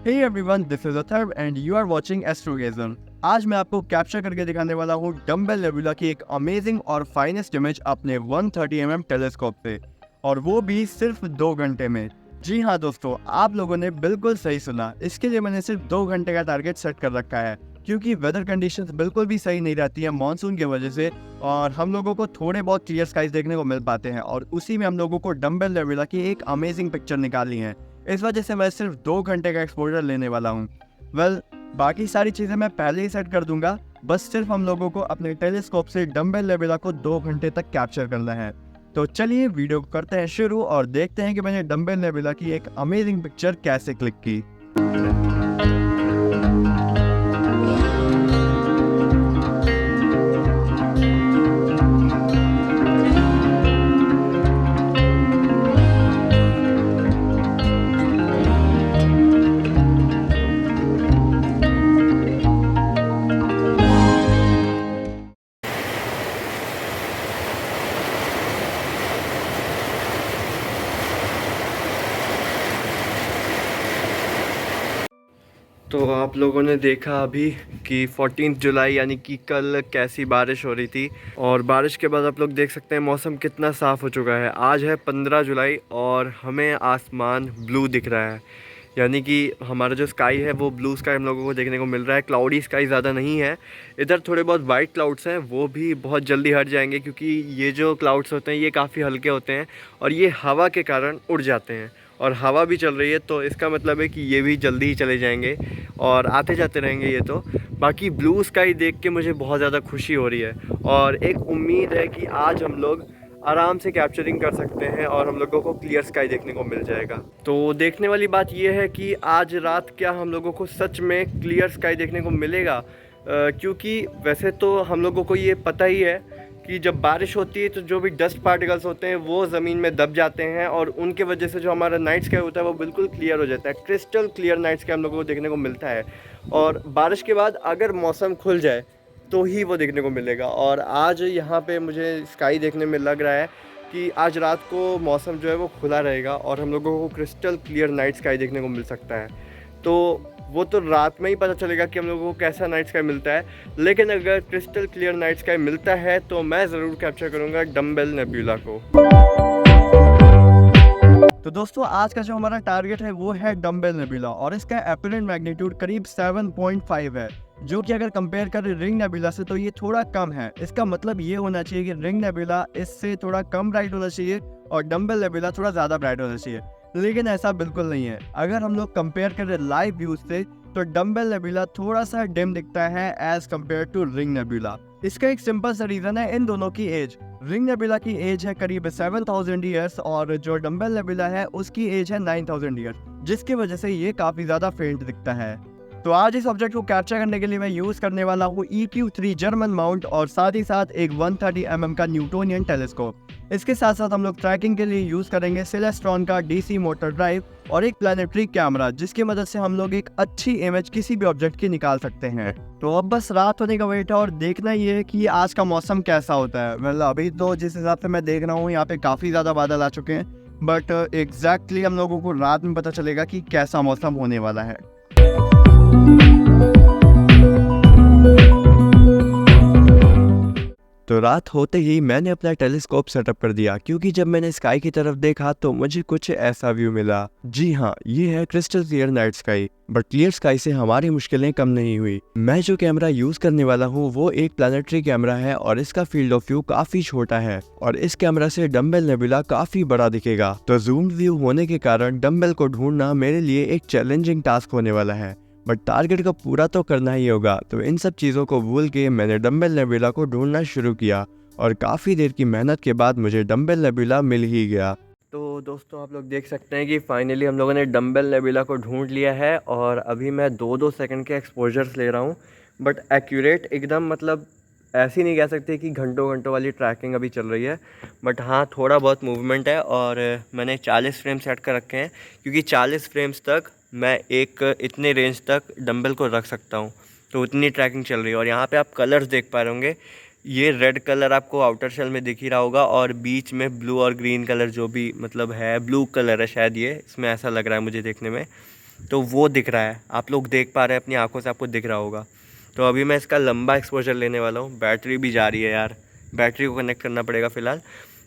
Hey everyone, this is Atharva and you are watching Astrogasm. आज मैं आपको कैप्चर करके दिखाने वाला हूँ डम्बल नेबुला की एक अमेजिंग और फाइनेस्ट इमेज अपने 130 mm टेलीस्कोप से, और वो भी सिर्फ 2 घंटे में। जी हाँ दोस्तों, आप लोगों ने बिल्कुल सही सुना। इसके लिए मैंने सिर्फ 2 घंटे का टारगेट सेट कर रखा है, क्योंकि वेदर कंडीशंस बिल्कुल भी सही नहीं रहती है मानसून की वजह से, और हम लोगों को थोड़े बहुत क्लियर स्काइज देखने को मिल पाते हैं, और उसी में हम लोगों को डम्बल नेबुला की एक अमेजिंग पिक्चर निकालनी है। इस वजह से मैं सिर्फ 2 घंटे का एक्सपोजर लेने वाला हूँ। बाकी सारी चीज़ें मैं पहले ही सेट कर दूंगा, बस सिर्फ हम लोगों को अपने टेलीस्कोप से डम्बल नेबुला को 2 घंटे तक कैप्चर करना है। तो चलिए वीडियो को करते हैं शुरू और देखते हैं कि मैंने डम्बल नेबुला की एक अमेजिंग पिक्चर कैसे क्लिक की। तो आप लोगों ने देखा अभी कि 14 जुलाई यानी कि कल कैसी बारिश हो रही थी, और बारिश के बाद आप लोग देख सकते हैं मौसम कितना साफ़ हो चुका है। आज है 15 जुलाई और हमें आसमान ब्लू दिख रहा है, यानी कि हमारा जो स्काई है वो ब्लू स्काई हम लोगों को देखने को मिल रहा है। क्लाउडी स्काई ज़्यादा नहीं है, इधर थोड़े बहुत वाइट क्लाउड्स हैं, वो भी बहुत जल्दी हट जाएंगे, क्योंकि ये जो क्लाउड्स होते हैं ये काफ़ी हल्के होते हैं और ये हवा के कारण उड़ जाते हैं, और हवा भी चल रही है तो इसका मतलब है कि ये भी जल्दी ही चले जाएंगे और आते जाते रहेंगे ये तो। बाकी ब्लू स्काई देख के मुझे बहुत ज़्यादा खुशी हो रही है, और एक उम्मीद है कि आज हम लोग आराम से कैप्चरिंग कर सकते हैं और हम लोगों को क्लियर स्काई देखने को मिल जाएगा। तो देखने वाली बात यह है कि आज रात क्या हम लोगों को सच में क्लियर स्काई देखने को मिलेगा, क्योंकि वैसे तो हम लोगों को ये पता ही है कि जब बारिश होती है तो जो भी डस्ट पार्टिकल्स होते हैं वो ज़मीन में दब जाते हैं, और उनके वजह से जो हमारा नाइट स्काई होता है वो बिल्कुल क्लियर हो जाता है। क्रिस्टल क्लियर नाइट स्काई हम लोगों को देखने को मिलता है, और बारिश के बाद अगर मौसम खुल जाए तो ही वो देखने को मिलेगा। और आज यहाँ पे मुझे स्काई देखने में लग रहा है कि आज रात को मौसम जो है वो खुला रहेगा और हम लोगों को क्रिस्टल क्लियर नाइट स्काई देखने को मिल सकता है। तो वो तो रात में ही पता चलेगा कि हम लोगों को कैसा नाइट स्काई मिलता है, लेकिन अगर क्रिस्टल क्लियर नाइट स्काई मिलता है तो मैं ज़रूर कैप्चर करूँगा डम्बल नेबुला को। तो दोस्तों, आज का जो हमारा टारगेट है वो है डम्बल नेबुला, और इसका एपरेंट मैग्नीट्यूड करीब 7.5 है, जो कि अगर कंपेयर करें रिंग नेबुला से तो ये थोड़ा कम है। इसका मतलब ये होना चाहिए कि रिंग नेबुला इससे थोड़ा कम ब्राइट होना चाहिए और डम्बल नेबुला थोड़ा ज़्यादा ब्राइट होना चाहिए, लेकिन ऐसा बिल्कुल नहीं है। अगर हम लोग कंपेयर करें लाइव व्यूज से तो डम्बल नेबुला थोड़ा सा डिम दिखता है as compared to ring nebula. इसका एक सिंपल सा रीज़न है इन दोनों की एज। रिंग नेबुला की एज है करीब 7000 ईयर्स, और जो डम्बल नेबुला है उसकी एज है 9000 ईयर्स, जिसकी वजह से ये काफ़ी ज़्यादा फेंट दिखता है। तो आज इस ऑब्जेक्ट को कैप्चर करने के लिए मैं यूज़ करने वाला हूँ EQ3 जर्मन माउंट, और साथ ही साथ एक 130 mm का न्यूटोनियन टेलीस्कोप। इसके साथ साथ हम लोग ट्रैकिंग के लिए यूज़ करेंगे सेलेस्ट्रॉन का DC मोटर ड्राइव और एक प्लानिटरी कैमरा, जिसकी मदद से हम लोग एक अच्छी इमेज किसी भी ऑब्जेक्ट की निकाल सकते हैं। तो अब बस रात होने का वेट है और देखना ये है कि आज का मौसम कैसा होता है। मतलब अभी तो जिस हिसाब से मैं देख रहा हूँ यहाँ पे काफ़ी ज़्यादा बादल आ चुके हैं, बट एग्जैक्टली हम लोगों को रात में पता चलेगा कि कैसा मौसम होने वाला है। तो रात होते ही मैंने अपना टेलीस्कोप सेटअप कर दिया, क्योंकि जब मैंने स्काई की तरफ देखा तो मुझे कुछ ऐसा व्यू मिला। जी हाँ, ये है crystal clear night sky, but clear sky से हमारी मुश्किलें कम नहीं हुई। मैं जो कैमरा यूज करने वाला हूँ वो एक प्लानिटरी कैमरा है, और इसका फील्ड ऑफ व्यू काफी छोटा है, और इस कैमरा से डम्बल नेबुला काफी बड़ा दिखेगा। तो जूम व्यू होने के कारण डम्बल को ढूंढना मेरे लिए एक चैलेंजिंग टास्क होने वाला है, बट टारगेट को पूरा तो करना ही होगा। तो इन सब चीज़ों को भूल के मैंने डम्बल नेबुला को ढूंढना शुरू किया, और काफ़ी देर की मेहनत के बाद मुझे डम्बल नेबुला मिल ही गया। तो दोस्तों, आप लोग देख सकते हैं कि फाइनली हम लोगों ने डम्बल नेबुला को ढूंढ लिया है, और अभी मैं 2-2 सेकंड के एक्सपोजर्स ले रहा हूँ, बट एक्यूरेट एकदम, मतलब ऐसी नहीं कह सकते कि घंटों घंटों वाली ट्रैकिंग अभी चल रही है, बट हाँ थोड़ा बहुत मूवमेंट है। और मैंने 40 फ्रेम सेट कर रखे हैं, क्योंकि 40 फ्रेम्स तक मैं एक इतने रेंज तक डंबल को रख सकता हूँ, तो उतनी ट्रैकिंग चल रही है। और यहाँ पे आप कलर्स देख पा रहे होंगे, ये रेड कलर आपको आउटर शेल में दिख ही रहा होगा, और बीच में ब्लू और ग्रीन कलर जो भी मतलब है, ब्लू कलर है शायद, ये इसमें ऐसा लग रहा है मुझे देखने में। तो वो दिख रहा है, आप लोग देख पा रहे हैं अपनी आंखों से, आपको दिख रहा होगा। तो अभी मैं इसका लंबा एक्सपोजर लेने वाला हूँ। बैटरी भी जा रही है यार, बैटरी को कनेक्ट करना पड़ेगा फ़िलहाल।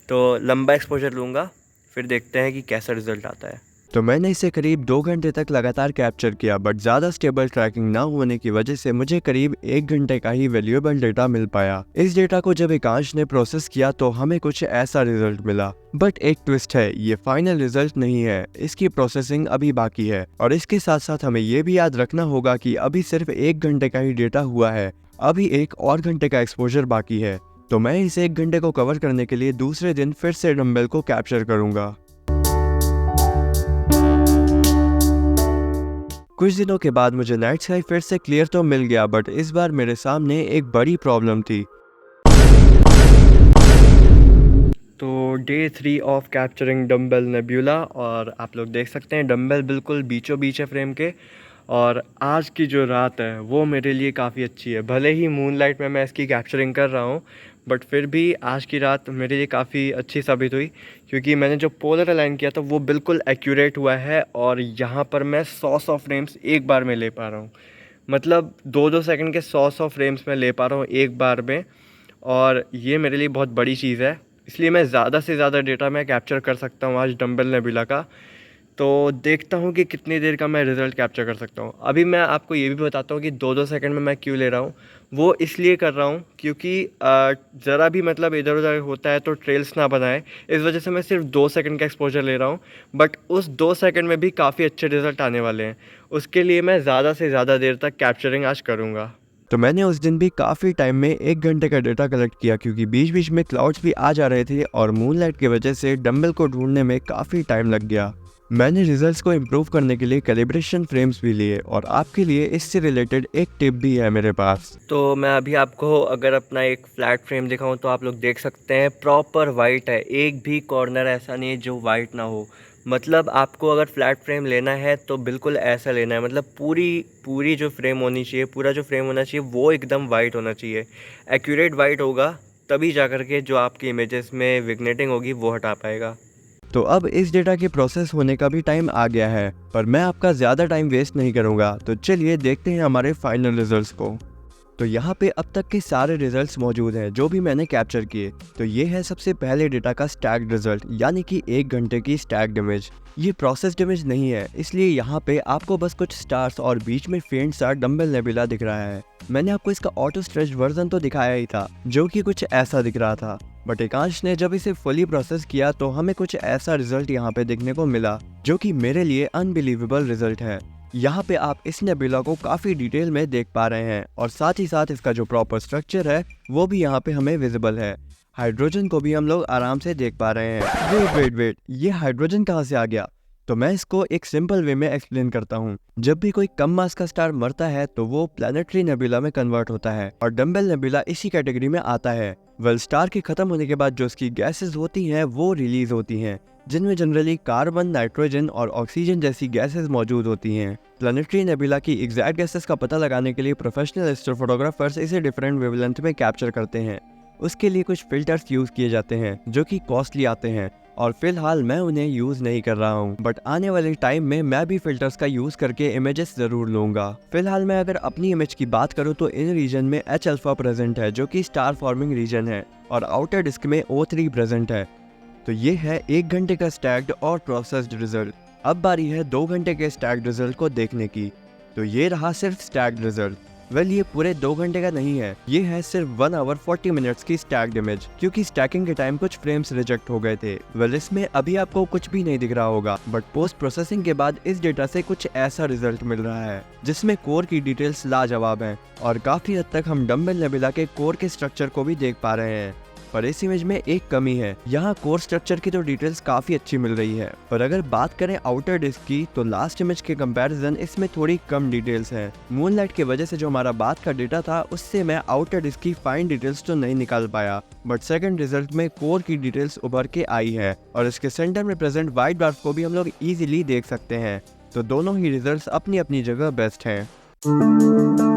तो लंबा एक्सपोजर लूँगा, फिर देखते हैं कि कैसा रिज़ल्ट आता है। तो मैंने इसे करीब 2 घंटे तक लगातार कैप्चर किया, बट ज़्यादा स्टेबल ट्रैकिंग ना होने की वजह से मुझे करीब 1 घंटे का ही वैल्यूएबल डेटा मिल पाया। इस डेटा को जब एकांश ने प्रोसेस किया तो हमें कुछ ऐसा रिजल्ट मिला। बट एक ट्विस्ट है, ये फाइनल रिजल्ट नहीं है, इसकी प्रोसेसिंग अभी बाकी है। और इसके साथ साथ हमें ये भी याद रखना होगा कि अभी सिर्फ 1 घंटे का ही डेटा हुआ है, अभी 1 और घंटे का एक्सपोजर बाकी है। तो मैं इस 1 घंटे को कवर करने के लिए दूसरे दिन फिर से डंबल को कैप्चर करूंगा। कुछ दिनों के बाद मुझे नाइट स्काई फिर से क्लियर तो मिल गया, बट इस बार मेरे सामने एक बड़ी प्रॉब्लम थी। तो day 3 of capturing dumbbell nebula, और आप लोग देख सकते हैं डंबल बिल्कुल बीचों बीच है फ्रेम के। और आज की जो रात है वो मेरे लिए काफ़ी अच्छी है। भले ही मूनलाइट में मैं इसकी कैप्चरिंग कर रहा हूँ, बट फिर भी आज की रात मेरे लिए काफ़ी अच्छी साबित हुई, क्योंकि मैंने जो पोलर अलाइन किया था वो बिल्कुल एक्यूरेट हुआ है। और यहाँ पर मैं 100 फ्रेम्स एक बार में ले पा रहा हूँ, मतलब 2-2 सेकंड के 100 फ्रेम्स में ले पा रहा हूँ एक बार में। और ये मेरे लिए बहुत बड़ी चीज़ है, इसलिए मैं ज़्यादा से ज़्यादा डेटा मैं कैप्चर कर सकता हूँ आज डंबल नेबुला का। तो देखता हूँ कि कितनी देर का मैं रिज़ल्ट कैप्चर कर सकता हूँ। अभी मैं आपको ये भी बताता हूँ कि 2-2 सेकंड में मैं क्यों ले रहा हूँ। वो इसलिए कर रहा हूँ क्योंकि ज़रा भी मतलब इधर उधर होता है तो ट्रेल्स ना बनाए, इस वजह से मैं सिर्फ 2 सेकंड का एक्सपोजर ले रहा हूँ। बट उस 2 सेकंड में भी काफ़ी अच्छे रिज़ल्ट आने वाले हैं, उसके लिए मैं ज़्यादा से ज़्यादा देर तक कैप्चरिंग आज करूँगा। तो मैंने उस दिन भी काफ़ी टाइम में 1 घंटे का डेटा कलेक्ट किया, क्योंकि बीच बीच में क्लाउड्स भी आ जा रहे थे और मूनलाइट की वजह से डंबल को ढूंढने में काफ़ी टाइम लग गया। मैंने रिजल्ट्स को इम्प्रूव करने के लिए कैलिब्रेशन फ्रेम्स भी लिए, और आपके लिए इससे रिलेटेड एक टिप भी है मेरे पास। तो मैं अभी आपको अगर अपना एक फ्लैट फ्रेम दिखाऊं तो आप लोग देख सकते हैं प्रॉपर वाइट है, एक भी कॉर्नर ऐसा नहीं है जो वाइट ना हो। मतलब आपको अगर फ्लैट फ्रेम लेना है तो बिल्कुल ऐसा लेना है, मतलब पूरी जो फ्रेम होनी चाहिए, पूरा जो फ्रेम होना चाहिए वो एकदम वाइट होना चाहिए। एक्यूरेट वाइट होगा तभी जा कर के जो आपकी इमेजेस में विग्नेटिंग होगी वो हटा पाएगा। तो अब इस डेटा के प्रोसेस होने का भी टाइम आ गया है, पर मैं आपका ज़्यादा टाइम वेस्ट नहीं करूंगा। तो चलिए देखते हैं हमारे फाइनल रिजल्ट्स को। तो यहाँ पे अब तक के सारे रिजल्ट्स मौजूद हैं जो भी मैंने कैप्चर किए। तो ये है सबसे पहले डेटा का स्टैक्ड रिजल्ट, यानी कि 1 घंटे की स्टैक्ड इमेज। ये प्रोसेस्ड इमेज नहीं है, इसलिए यहाँ पे आपको बस कुछ स्टार्स और बीच में फेंट सा डंबल नेबुला दिख रहा है। मैंने आपको इसका ऑटो स्ट्रेच वर्जन तो दिखाया ही था, जो कि कुछ ऐसा दिख रहा था। बट एकांश ने जब इसे फुली प्रोसेस किया तो हमें कुछ ऐसा रिजल्ट यहाँ पे देखने को मिला, जो कि मेरे लिए अनबिलीवेबल रिजल्ट है। यहाँ पे आप इस नेबुला को काफी डिटेल में देख पा रहे हैं, और साथ ही साथ इसका जो प्रॉपर स्ट्रक्चर है वो भी यहाँ पे हमें विजिबल है। हाइड्रोजन को भी हम लोग आराम से देख पा रहे हैं। वेट, ये हाइड्रोजन कहाँ से आ गया? तो मैं इसको एक सिंपल वे में एक्सप्लेन करता हूँ। जब भी कोई कम मास का स्टार मरता है तो वो प्लैनेटरी नेबुला में कन्वर्ट होता है, और डंबल नेबुला इसी कैटेगरी में आता है। वेल, स्टार के खत्म होने के बाद जो उसकी गैसेस होती हैं वो रिलीज होती हैं, जिनमें जनरली कार्बन, नाइट्रोजन और ऑक्सीजन जैसी गैसेस मौजूद होती हैं। प्लैनेटरी नेबुला की एग्जैक्ट गैसेस का पता लगाने के लिए प्रोफेशनल एस्ट्रोफोटोग्राफर्स इसे डिफरेंट वेवलेंथ में कैप्चर करते हैं। उसके लिए कुछ फिल्टर्स यूज किए जाते हैं जो कि कॉस्टली आते हैं, और फिलहाल मैं उन्हें यूज नहीं कर रहा हूँ। बट आने वाले टाइम में मैं भी फिल्टर्स का यूज करके इमेजेस जरूर लूंगा। फिलहाल मैं अगर अपनी इमेज की बात करूँ तो इन रीजन में H अल्फा प्रेजेंट है, जो कि स्टार फॉर्मिंग रीजन है, और आउटर डिस्क में O3 प्रेजेंट है। तो ये है 1 घंटे का स्टैक्ड और प्रोसेस्ड रिजल्ट। अब बारी है 2 घंटे के स्टैक्ड रिजल्ट को देखने की। तो ये रहा सिर्फ स्टैक्ड रिजल्ट। वेल, ये पूरे 2 घंटे का नहीं है, ये है सिर्फ 1 आवर 40 मिनट्स की स्टैक्ड इमेज, क्योंकि स्टैकिंग के टाइम कुछ फ्रेम्स रिजेक्ट हो गए थे। वेल, इसमें अभी आपको कुछ भी नहीं दिख रहा होगा, बट पोस्ट प्रोसेसिंग के बाद इस डेटा से कुछ ऐसा रिजल्ट मिल रहा है जिसमें कोर की डिटेल्स लाजवाब हैं, और काफी हद तक हम डंबल नेबुला के कोर के स्ट्रक्चर को भी देख पा रहे हैं। पर इस इमेज में एक कमी है, यहाँ कोर स्ट्रक्चर की तो डिटेल्स काफी अच्छी मिल रही है, पर अगर बात करें आउटर डिस्क की तो लास्ट इमेज के कंपैरिजन इसमें थोड़ी कम डिटेल्स हैं। मूनलाइट की वजह से जो हमारा बाद का डेटा था उससे मैं आउटर डिस्क की फाइन डिटेल्स तो नहीं निकाल पाया, बट सेकंड रिजल्ट में कोर की डिटेल्स उभर के आई है, और इसके सेंटर में प्रेजेंट व्हाइट ड्वार्फ को भी हम लोग इजीली देख सकते हैं। तो दोनों ही रिजल्ट्स अपनी अपनी जगह बेस्ट हैं।